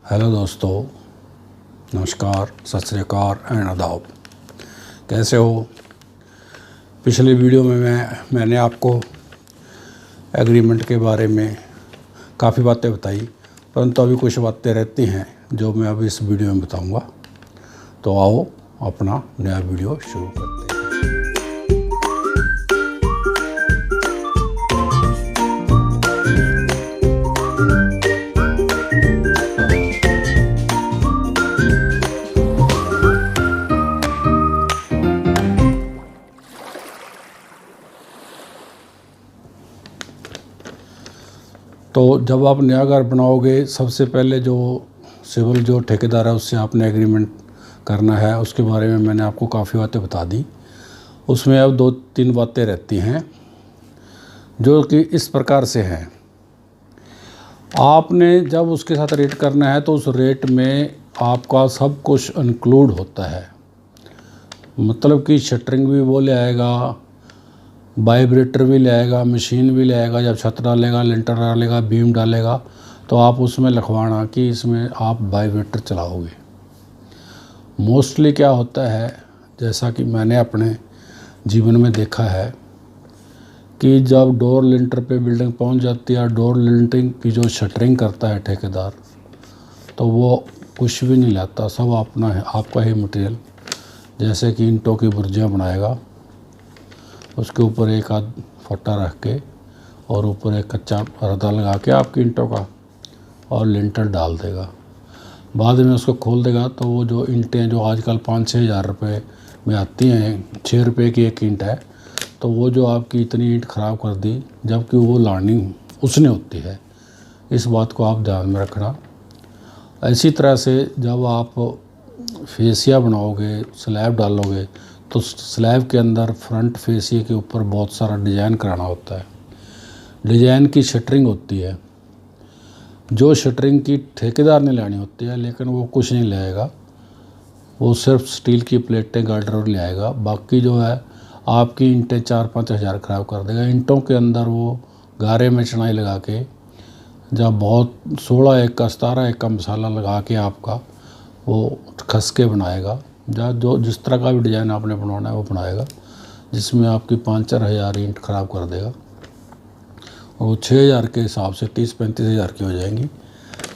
Hello दोस्तों, नमस्कार, सत श्री अकाल एंड आदाब। कैसे हो? पिछली वीडियो में मैंने आपको एग्रीमेंट के बारे में काफ़ी बातें बताई, परंतु अभी कुछ बातें रहती हैं जो मैं अभी इस वीडियो में बताऊंगा। तो आओ अपना नया वीडियो शुरू करते हैं। तो जब आप नया घर बनाओगे, सबसे पहले जो सिविल जो ठेकेदार है उससे आपने एग्रीमेंट करना है। उसके बारे में मैंने आपको काफ़ी बातें बता दी। उसमें अब 2-3 बातें रहती हैं जो कि इस प्रकार से हैं। आपने जब उसके साथ रेट करना है तो उस रेट में आपका सब कुछ इंक्लूड होता है, मतलब कि शटरिंग भी वो ले आएगा, वाइब्रेटर भी ले आएगा, मशीन भी ले आएगा। जब छत डालेगा, लिंटर डालेगा, बीम डालेगा, तो आप उसमें लिखवाना कि इसमें आप वाइब्रेटर चलाओगे। मोस्टली क्या होता है, जैसा कि मैंने अपने जीवन में देखा है कि जब डोर लिंटर पे बिल्डिंग पहुंच जाती है, डोर लिंटिंग की जो शटरिंग करता है ठेकेदार, तो वो कुछ भी नहीं लाता, सब अपना है, आपका ही मटेरियल। जैसे कि ईंटों की बुर्जियाँ बनाएगा, उसके ऊपर एक आध फट्टा रख के और ऊपर एक कच्चा रदा लगा के आपकी ईंटों का और लिंटर डाल देगा। बाद में उसको खोल देगा तो वो जो ईंटें जो आजकल 5-6 हज़ार रुपये में आती हैं, 6 रुपये की एक ईंट है, तो वो जो आपकी इतनी ईंट ख़राब कर दी, जबकि वो लानी उसने होती है। इस बात को आप ध्यान में रखना। इसी तरह से जब आप फेसिया बनाओगे, स्लैब डालोगे, तो स्लैब के अंदर फ्रंट फेसिए के ऊपर बहुत सारा डिज़ाइन कराना होता है। डिज़ाइन की शटरिंग होती है, जो शटरिंग की ठेकेदार ने लानी होती है, लेकिन वो कुछ नहीं लाएगा। वो सिर्फ स्टील की प्लेटें गार्डर ले आएगा। बाकी जो है आपकी ईंटें 4-5 हज़ार ख़राब कर देगा। ईंटों के अंदर वो गारे में चनाई लगा के, जब बहुत 16 का 17 का मसाला लगा के आपका वो खस के बनाएगा। जो जिस तरह का भी डिज़ाइन आपने बनवाना है वो बनाएगा, जिसमें आपकी 5-4 हज़ार ईंट ख़राब कर देगा और वो 6 हज़ार के हिसाब से 30-35 हज़ार की हो जाएंगी।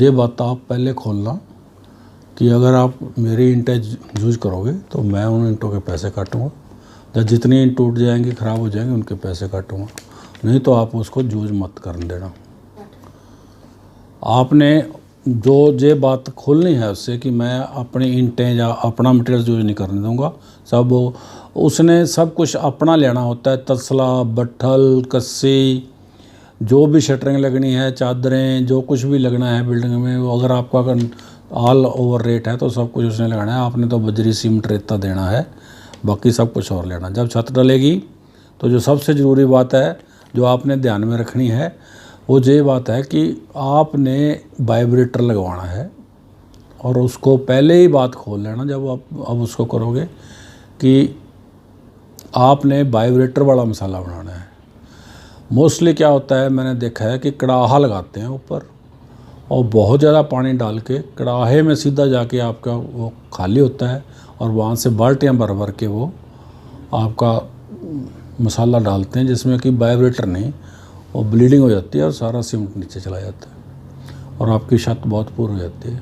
ये बात आप पहले खोलना कि अगर आप मेरी ईंटें यूज़ करोगे तो मैं उन ईंटों के पैसे काटूँगा। जब जितनी ईंट टूट जाएंगी, ख़राब हो जाएंगी, उनके पैसे काटूँगा, नहीं तो आप उसको यूज़ मत करने देना। आपने जो ये बात खोलनी है उससे कि मैं अपनी ईंटें या अपना मटेरियल यूज नहीं करने दूंगा। सब उसने सब कुछ अपना लेना होता है, तसला, बट्ठल, कस्सी, जो भी शटरिंग लगनी है, चादरें, जो कुछ भी लगना है बिल्डिंग में, वो अगर आपका ऑल ओवर रेट है तो सब कुछ उसने लगाना है। आपने तो बजरी, सीमेंट, रेता देना है, बाकी सब कुछ और लेना। जब छत डलेगी तो जो सबसे ज़रूरी बात है जो आपने ध्यान में रखनी है, वो ये बात है कि आपने वाइब्रेटर लगवाना है। और उसको पहले ही बात खोल लेना जब आप अब उसको करोगे कि आपने वाइब्रेटर वाला मसाला बनाना है। मोस्टली क्या होता है, मैंने देखा है कि कड़ाहा लगाते हैं ऊपर और बहुत ज़्यादा पानी डाल के कड़ाहे में सीधा जाके आपका वो खाली होता है और वहाँ से बाल्टियाँ भर भर के वो आपका मसाला डालते हैं, जिसमें कि वाइब्रेटर नहीं, वो ब्लीडिंग हो जाती है और सारा सीमेंट नीचे चला जाता है और आपकी छत बहुत पूरी हो जाती है।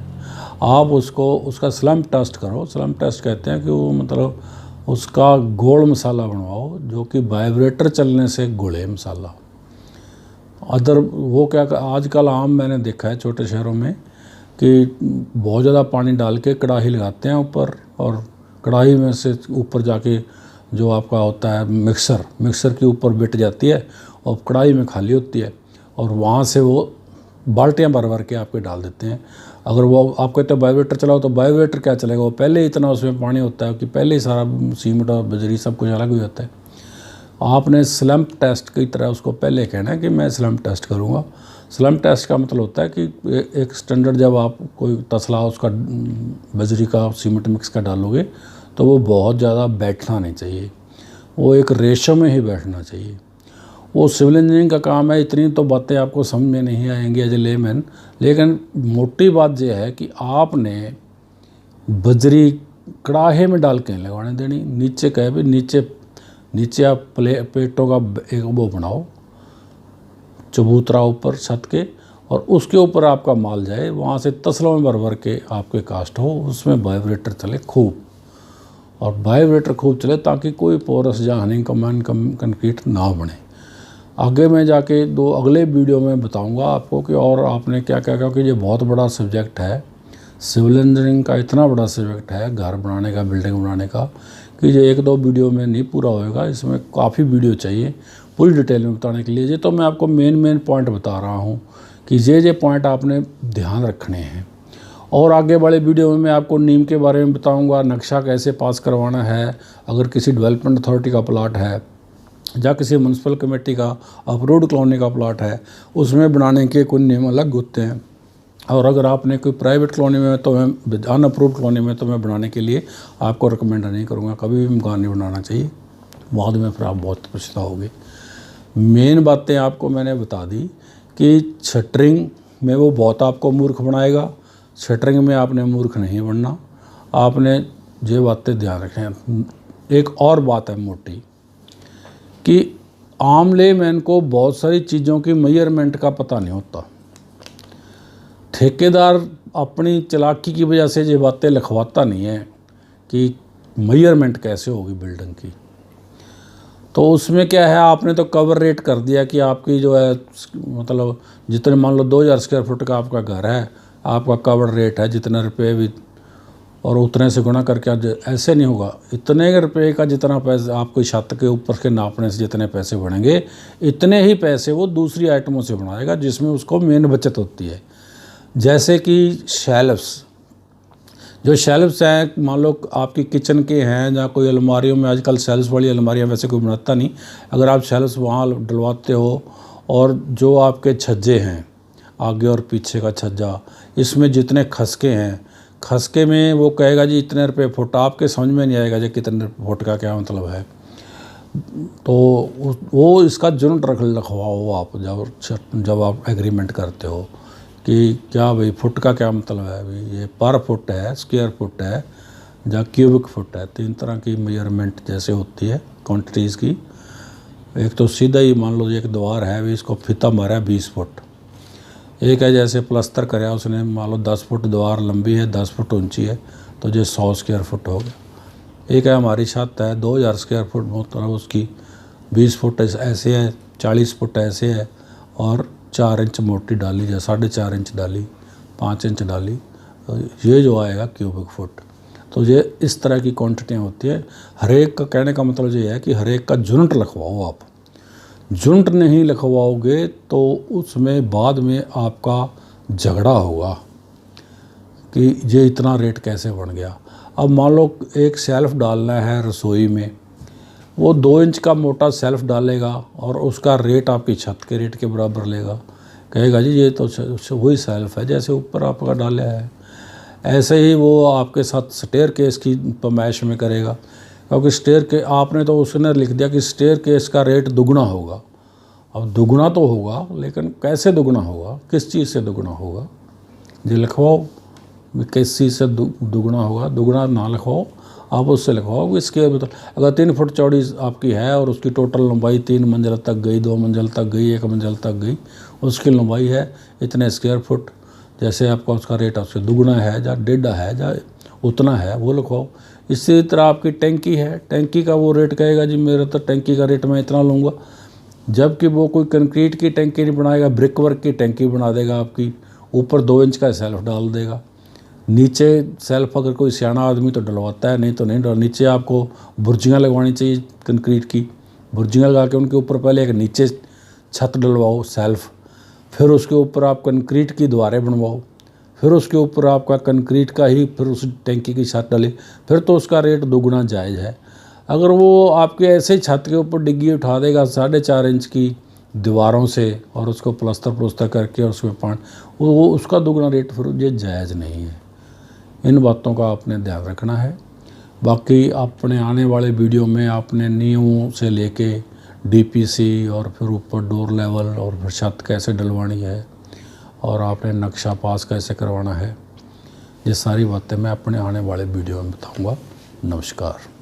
आप उसका स्लम्प टेस्ट करो। स्लम्प टेस्ट कहते हैं कि वो मतलब उसका गोल मसाला बनवाओ जो कि वाइब्रेटर चलने से गोले मसाला। अदर वो क्या आजकल आम मैंने देखा है छोटे शहरों में कि बहुत ज़्यादा पानी डाल के कढ़ाई लगाते हैं ऊपर, और कढ़ाई में से ऊपर जाके जो आपका होता है मिक्सर के ऊपर बिट जाती है और कढ़ाई में खाली होती है और वहाँ से वो बाल्टियाँ भर भर के आपके डाल देते हैं। अगर वो आप कहते हैं वाइब्रेटर चलाओ, तो वाइब्रेटर क्या चलेगा, वो पहले ही इतना उसमें पानी होता है कि पहले ही सारा सीमेंट और बजरी सब कुछ अलग हो जाता है। आपने स्लम्प टेस्ट की तरह उसको पहले कहना है कि मैं स्लम्प टेस्ट करूँगा। स्लम्प टेस्ट का मतलब होता है कि एक स्टैंडर्ड जब आप कोई तसला उसका बजरी का सीमेंट मिक्स का डालोगे तो वो बहुत ज़्यादा बैठना नहीं चाहिए, वो एक रेशो में ही बैठना चाहिए। वो सिविल इंजीनियरिंग का काम है। इतनी तो बातें आपको समझ में नहीं आएंगी एज ए लेमैन, लेकिन मोटी बात यह है कि आपने बजरी कड़ाहे में डाल के लगवाने देनी। नीचे कहे भी नीचे आप पेटों का एक वो बनाओ चबूतरा ऊपर छत के, और उसके ऊपर आपका माल जाए, वहाँ से तसलों में भर भर के आपके कास्ट हो, उसमें वाइब्रेटर चले खूब, और वाइब्रेटर खूब चले ताकि कोई पोरस या हनी कमान कंक्रीट ना बने। आगे मैं जाके अगले वीडियो में बताऊंगा आपको कि और आपने क्या क्या, क्योंकि ये बहुत बड़ा सब्जेक्ट है। सिविल इंजीनियरिंग का इतना बड़ा सब्जेक्ट है घर बनाने का, बिल्डिंग बनाने का, कि ये 1-2 वीडियो में नहीं पूरा होएगा। इसमें काफ़ी वीडियो चाहिए पूरी डिटेल में बताने के लिए। ये तो मैं आपको मेन पॉइंट बता रहा हूँ कि ये पॉइंट आपने ध्यान रखने हैं। और आगे वाले वीडियो में मैं आपको नीम के बारे में बताऊंगा, नक्शा कैसे पास करवाना है, अगर किसी डेवलपमेंट अथॉरिटी का प्लाट है या किसी म्यूनसिपल कमेटी का अप्रूव्ड कॉलोनी का प्लाट है, उसमें बनाने के कुछ नियम अलग होते हैं। और अगर आपने कोई प्राइवेट कॉलोनी में, तो मैं अनअप्रूव्ड कॉलोनी में तो मैं बनाने के लिए आपको रिकमेंड नहीं करूँगा। कभी भी मकान नहीं बनाना चाहिए, बाद में फिर आप बहुत पछताओगे। मेन बातें आपको मैंने बता दी कि शटरिंग में वो बहुत आपको मूर्ख बनाएगा। शटरिंग में आपने मूर्ख नहीं बनना, आपने ये बातें ध्यान रखें। एक और बात है मोटी, कि आम लेमैन को बहुत सारी चीज़ों की मेजरमेंट का पता नहीं होता। ठेकेदार अपनी चालाकी की वजह से ये बातें लिखवाता नहीं है कि मेजरमेंट कैसे होगी बिल्डिंग की। तो उसमें क्या है, आपने तो कवर रेट कर दिया कि आपकी जो है, मतलब जितने मान लो 2000 स्क्वायर फुट का आपका घर है, आपका कवर रेट है जितने रुपये भी, और उतने से गुणा करके ऐसे नहीं होगा। इतने रुपये का जितना पैसा आपको छत के ऊपर के नापने से जितने पैसे बढ़ेंगे, इतने ही पैसे वो दूसरी आइटमों से बनाएगा जिसमें उसको मेन बचत होती है। जैसे कि शेल्फ्स, जो शेल्फ्स हैं, मान लो आपकी किचन के हैं या कोई अलमारियों में, आजकल शेल्फ्स वाली अलमारियां वैसे कोई बनाता नहीं, अगर आप शेल्फ्स वहाँ डलवाते हो, और जो आपके छज्जे हैं आगे और पीछे का छज्जा, इसमें जितने खसके हैं, खसके में वो कहेगा जी इतने रुपये फुट, आपके समझ में नहीं आएगा जी कितने फुट का क्या मतलब है। तो वो इसका यूनिट रखवाओ आप जब आप एग्रीमेंट करते हो कि क्या भाई फुट का क्या मतलब है, भाई ये पर फुट है, स्क्वायर फुट है या क्यूबिक फुट है। 3 तरह की मेजरमेंट जैसे होती है क्वांटिटीज़ की। एक तो सीधा ही मान लो एक दीवार है, भी इसको फीता मारा है 20 फुट। एक है जैसे प्लस्तर कराया उसने, मान लो 10 फुट दीवार लंबी है, 10 फुट ऊंची है, तो ये 100 स्क्वायर फुट हो गया। एक है हमारी छत है 2000 स्क्वायर फुट, मतलब उसकी 20 फुट ऐसे है, 40 फुट ऐसे है, और 4 इंच मोटी डाली या 4.5 इंच डाली, 5 इंच डाली, तो ये जो आएगा क्यूबिक फुट। तो ये इस तरह की क्वांटिटियाँ होती है। हर एक का कहने का मतलब ये है कि हर एक का यूनिट लिखवाओ आप। यूनिट नहीं लिखवाओगे तो उसमें बाद में आपका झगड़ा होगा कि ये इतना रेट कैसे बन गया। अब मान लो एक शेल्फ डालना है रसोई में, वो 2 इंच का मोटा शेल्फ डालेगा और उसका रेट आपकी छत के रेट के बराबर लेगा। कहेगा जी ये तो वही शेल्फ है जैसे ऊपर आपका डाला है। ऐसे ही वो आपके साथ स्टेयर केस की पैमाइश में करेगा, क्योंकि स्टेयर के आपने तो उसने लिख दिया कि स्टेयर केस का रेट दुगना होगा। अब दुगना तो होगा, लेकिन कैसे दुगना होगा, किस चीज़ से दुगना होगा, ये लिखवाओ किस चीज़ से दुगना होगा। दुगना ना लिखवाओ, आप उससे लिखवाओ इसके अगर 3 फुट चौड़ी आपकी है और उसकी टोटल लंबाई 3 मंजिल तक गई, 2 मंजिल तक गई, 1 मंजिल तक गई, उसकी लंबाई है इतने स्क्वायर फुट, जैसे आपका उसका रेट उससे दुगना है या 1.5 है या उतना है वो लिखवाओ। इसी तरह आपकी टैंकी है, टैंकी का वो रेट कहेगा जी मेरा तो टैंकी का रेट मैं इतना लूँगा, जबकि वो कोई कंक्रीट की टैंकी नहीं बनाएगा, ब्रिक वर्क की टैंकी बना देगा आपकी। ऊपर 2 इंच का सेल्फ डाल देगा, नीचे सेल्फ अगर कोई सियाना आदमी तो डलवाता है, नहीं तो नहीं डल। नीचे आपको बुर्जियाँ लगवानी चाहिए कंक्रीट की, बुर्जियाँ लगा के उनके ऊपर पहले एक नीचे छत डलवाओ सेल्फ, फिर उसके ऊपर आप कंक्रीट की दीवारें बनवाओ, फिर उसके ऊपर आपका कंक्रीट का ही फिर उस टैंकी की छत डले, फिर तो उसका रेट दुगना जायज़ है। अगर वो आपके ऐसे ही छत के ऊपर डिग्गी उठा देगा 4.5 इंच की दीवारों से और उसको प्लस्तर करके और उसमें पानी, वो उसका दुगना रेट फिर ये जायज़ नहीं है। इन बातों का आपने ध्यान रखना है। बाकी अपने आने वाले वीडियो में आपने नियमों से लेके डीपीसी और फिर ऊपर डोर लेवल और फिर छत कैसे डलवानी है और आपने नक्शा पास कैसे करवाना है, ये सारी बातें मैं अपने आने वाले वीडियो में बताऊंगा। नमस्कार।